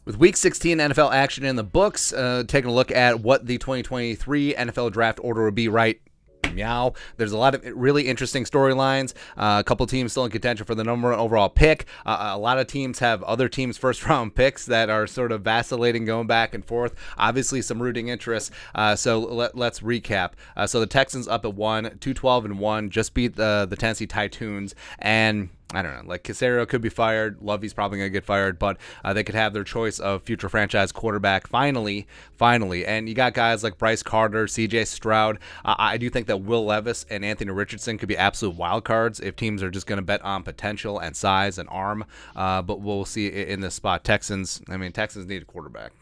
With Week 16 NFL action in the books, taking a look at what the 2023 NFL draft order would be right meow. There's a lot of really interesting storylines. A couple teams still in contention for the number one overall pick. A lot of teams have other teams' first-round picks that are sort of vacillating, going back and forth. Obviously, some rooting interest. So let's recap. So the Texans up at 1, 2-12-1, just beat the Tennessee Titans, and I don't know, like Caserio could be fired. Lovey's probably going to get fired, but they could have their choice of future franchise quarterback finally. And you got guys like Bryce Carter, CJ Stroud. I do think that Will Levis and Anthony Richardson could be absolute wild cards if teams are just going to bet on potential and size and arm. But we'll see in this spot. Texans need a quarterback.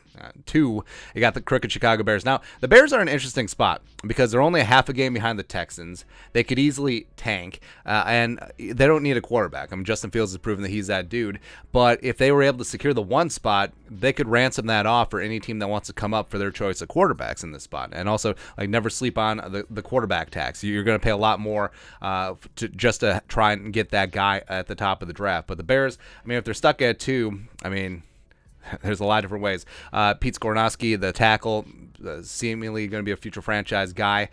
2, you got the crooked Chicago Bears. Now, the Bears are an interesting spot because they're only a half a game behind the Texans. They could easily tank, and they don't need a quarterback. I mean, Justin Fields has proven that he's that dude. But if they were able to secure the 1 spot, they could ransom that off for any team that wants to come up for their choice of quarterbacks in this spot. And also, like, never sleep on the quarterback tax. You're going to pay a lot more just to try and get that guy at the top of the draft. But the Bears, I mean, if they're stuck at 2, I mean, there's a lot of different ways. Pete Skornowski, the tackle, seemingly going to be a future franchise guy.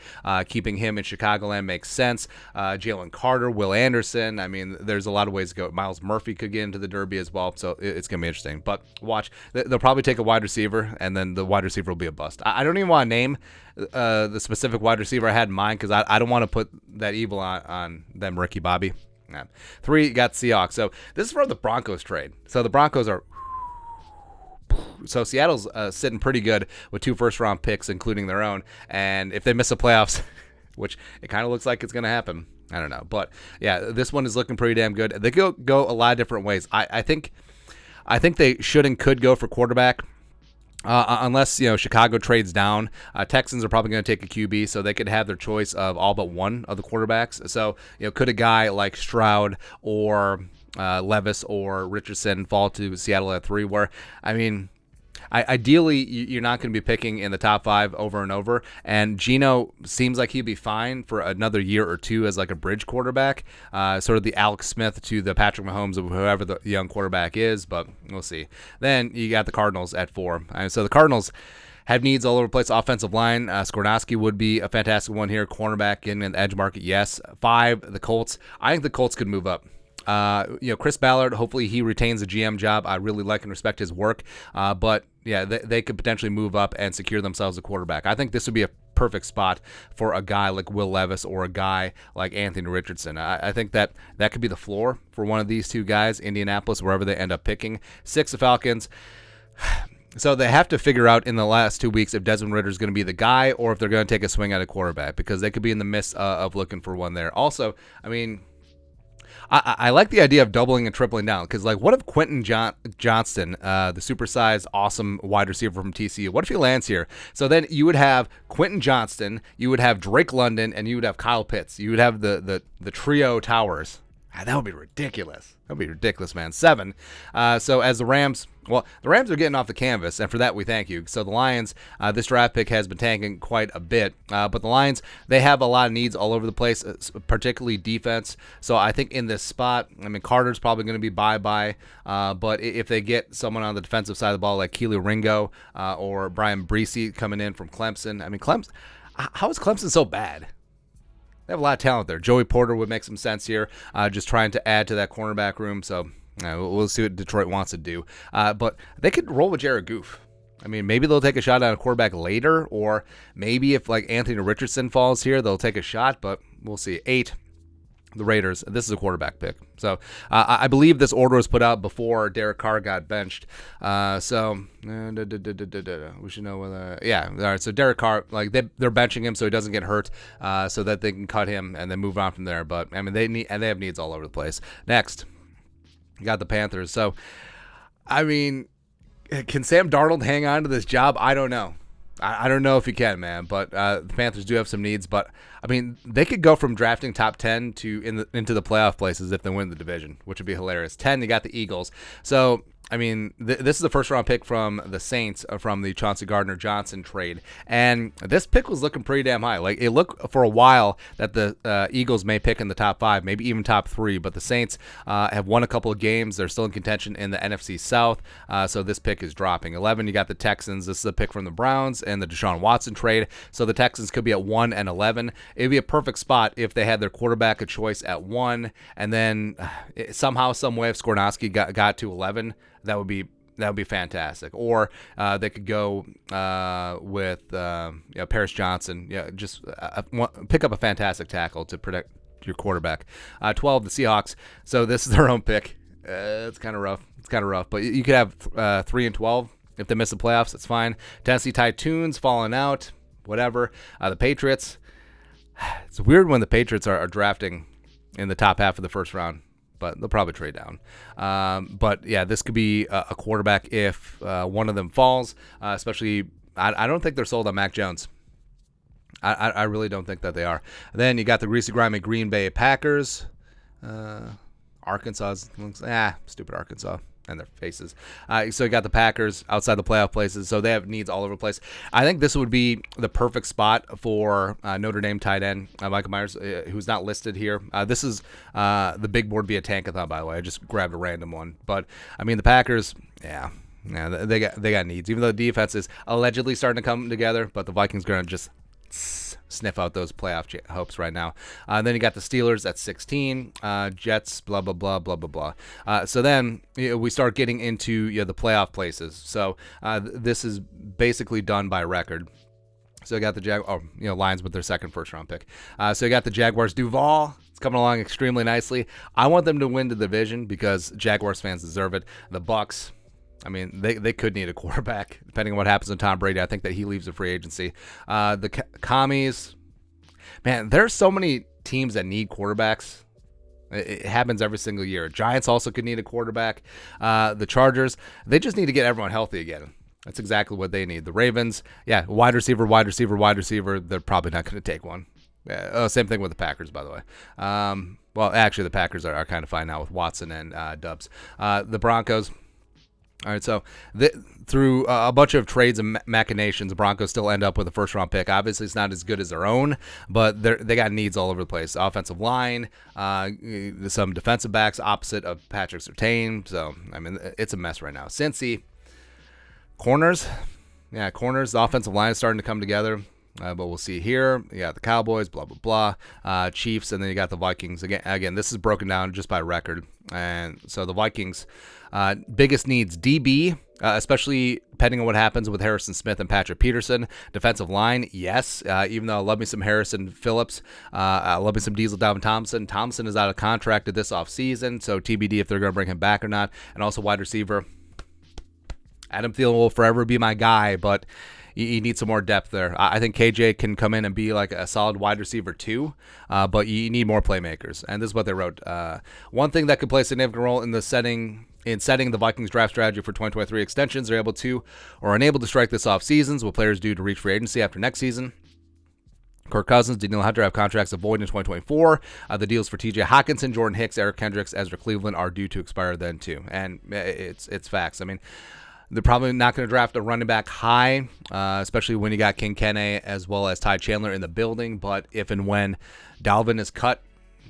Keeping him in Chicagoland makes sense. Jalen Carter, Will Anderson. I mean, there's a lot of ways to go. Miles Murphy could get into the Derby as well, so it's going to be interesting. But watch. They'll probably take a wide receiver, and then the wide receiver will be a bust. I don't even want to name the specific wide receiver I had in mind because I don't want to put that evil on them, Ricky Bobby. 3, you got Seahawks. So this is from the Broncos trade. So the Broncos are... So Seattle's sitting pretty good with 2 first-round picks, including their own. And if they miss the playoffs, which it kind of looks like it's going to happen, I don't know. But, yeah, this one is looking pretty damn good. They go a lot of different ways. I think they should and could go for quarterback. Unless, Chicago trades down. Texans are probably going to take a QB, so they could have their choice of all but one of the quarterbacks. So, could a guy like Stroud or Levis or Richardson fall to Seattle at 3, where, I mean, ideally you're not going to be picking in the top 5 over and over, and Geno seems like he'd be fine for another year or 2 as like a bridge quarterback, sort of the Alex Smith to the Patrick Mahomes of whoever the young quarterback is, but we'll see. Then you got the Cardinals at 4. So the Cardinals have needs all over the place. Offensive line, Skornowski would be a fantastic one here. Cornerback in the edge market, yes. 5, the Colts. I think the Colts could move up. Chris Ballard, hopefully he retains the GM job. I really like and respect his work. But yeah, they could potentially move up and secure themselves a quarterback. I think this would be a perfect spot for a guy like Will Levis or a guy like Anthony Richardson. I think that could be the floor for one of these 2 guys, Indianapolis, wherever they end up picking. 6, the Falcons. So they have to figure out in the last 2 weeks if Desmond Ridder is going to be the guy or if they're going to take a swing at a quarterback, because they could be in the midst of looking for one there. Also, I mean, I like the idea of doubling and tripling down, because, like, what if Quentin Johnston, the supersized, awesome wide receiver from TCU, what if he lands here? So then you would have Quentin Johnston, you would have Drake London, and you would have Kyle Pitts. You would have the trio towers. That would be ridiculous. That would be ridiculous, man. 7. So as the Rams are getting off the canvas, and for that we thank you. So the Lions, this draft pick has been tanking quite a bit. But the Lions, they have a lot of needs all over the place, particularly defense. So I think in this spot, I mean, Carter's probably going to be bye-bye. But if they get someone on the defensive side of the ball like Keely Ringo or Brian Breesy coming in from Clemson. I mean, how is Clemson so bad? They have a lot of talent there. Joey Porter would make some sense here, just trying to add to that cornerback room. So we'll see what Detroit wants to do. But they could roll with Jared Goff. I mean, maybe they'll take a shot at a quarterback later, or maybe if like Anthony Richardson falls here, they'll take a shot, but we'll see. 8, the Raiders. This is a quarterback pick. So I believe this order was put out before Derek Carr got benched. We should know whether. Yeah. All right. So Derek Carr, like they're benching him so he doesn't get hurt, so that they can cut him and then move on from there. But I mean, they have needs all over the place. Next, you got the Panthers. So I mean, can Sam Darnold hang on to this job? I don't know. I don't know if he can, man. But the Panthers do have some needs. But I mean, they could go from drafting top 10 to into the playoff places if they win the division, which would be hilarious. 10, you got the Eagles. So, I mean, this is the first round pick from the Saints from the Chauncey Gardner-Johnson trade. And this pick was looking pretty damn high. Like, it looked for a while that the Eagles may pick in the top 5, maybe even top 3. But the Saints have won a couple of games. They're still in contention in the NFC South. So this pick is dropping. 11, you got the Texans. This is a pick from the Browns and the Deshaun Watson trade. So the Texans could be at 1 and 11. It would be a perfect spot if they had their quarterback a choice at 1. And then somehow, some way, if Skornowski got to 11, that would be fantastic. Or they could go with Paris Johnson. Yeah, just pick up a fantastic tackle to protect your quarterback. 12, the Seahawks. So this is their own pick. It's kind of rough. But you could have 3 and 12 if they miss the playoffs. That's fine. Tennessee Titans falling out. Whatever. The Patriots. It's weird when the Patriots are drafting in the top half of the first round, but they'll probably trade down. But yeah, this could be a quarterback if one of them falls, especially I don't think they're sold on Mac Jones. I really don't think that they are. Then you got the greasy grimy Green Bay Packers. Arkansas, stupid Arkansas and their faces. So you got the Packers outside the playoff places, so they have needs all over the place. I think this would be the perfect spot for Notre Dame tight end Michael Myers, who's not listed here. This is the big board via Tankathon, by the way. I just grabbed a random one, but I mean the Packers, they got needs. Even though the defense is allegedly starting to come together, but the Vikings are going to just sniff out those playoff hopes right now. Then you got the Steelers at 16, Jets, blah, blah, blah, blah, blah, blah. So then we start getting into the playoff places. So this is basically done by record. So you got the Lions with their second first-round pick. So you got the Jaguars. Duval, it's coming along extremely nicely. I want them to win the division because Jaguars fans deserve it. The Bucs, I mean, they could need a quarterback, depending on what happens with Tom Brady. I think that he leaves the free agency. The Commies, man, there's so many teams that need quarterbacks. It happens every single year. Giants also could need a quarterback. The Chargers, they just need to get everyone healthy again. That's exactly what they need. The Ravens, wide receiver. They're probably not going to take one. Same thing with the Packers, by the way. Well, actually, the Packers are kind of fine now with Watson and Dubs. The Broncos. All right, so through a bunch of trades and machinations, the Broncos still end up with a first-round pick. Obviously, it's not as good as their own, but they got needs all over the place. Offensive line, some defensive backs opposite of Patrick Surtain. So, I mean, it's a mess right now. Cincy, corners. The offensive line is starting to come together. But we'll see here. You got the Cowboys, blah, blah, blah. Chiefs, and then you got the Vikings. Again, this is broken down just by record. And so the Vikings, biggest needs, DB, especially depending on what happens with Harrison Smith and Patrick Peterson. Defensive line, yes. Even though I love me some Harrison Phillips, I love me some Diesel Dalvin Thompson. Thompson is out of contract this offseason, so TBD if they're going to bring him back or not. And also wide receiver. Adam Thielen will forever be my guy, but you need some more depth there. I think KJ can come in and be like a solid wide receiver too, but you need more playmakers. And this is what they wrote. One thing that could play a significant role in setting the Vikings draft strategy for 2023 extensions are able to or unable to strike this off seasons, what players do to reach free agency after next season. Kirk Cousins, Daniel Hunter have contracts that void in 2024. The deals for TJ Hockenson, Jordan Hicks, Eric Kendricks, Ezra Cleveland are due to expire then too. And it's facts. I mean, they're probably not going to draft a running back high, especially when you got King Kene as well as Ty Chandler in the building. But if and when Dalvin is cut,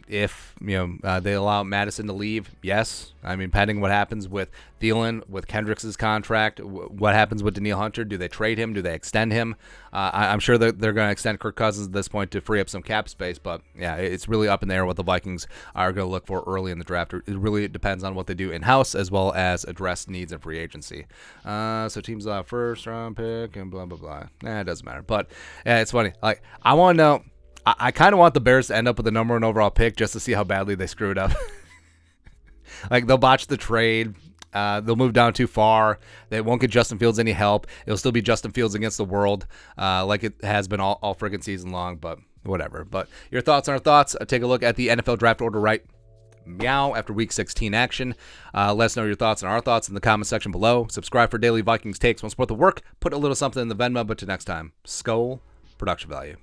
if they allow Madison to leave, yes. I mean, depending what happens with Thielen, with Kendricks' contract, what happens with Daniil Hunter, do they trade him? Do they extend him? I'm sure that they're going to extend Kirk Cousins at this point to free up some cap space, but yeah, it's really up in the air what the Vikings are going to look for early in the draft. It really depends on what they do in-house as well as address needs in free agency. So teams will have first-round pick and blah, blah, blah. It doesn't matter, but yeah, it's funny. Like, I want to know, I kind of want the Bears to end up with the number 1 overall pick just to see how badly they screwed up. Like, they'll botch the trade. They'll move down too far. They won't get Justin Fields any help. It'll still be Justin Fields against the world like it has been all friggin' season long, but whatever. But your thoughts on our thoughts. Take a look at the NFL draft order right meow after Week 16 action. Let us know your thoughts and our thoughts in the comment section below. Subscribe for daily Vikings takes. Want to support the work? Put a little something in the Venmo, but till next time, Skull Production Value.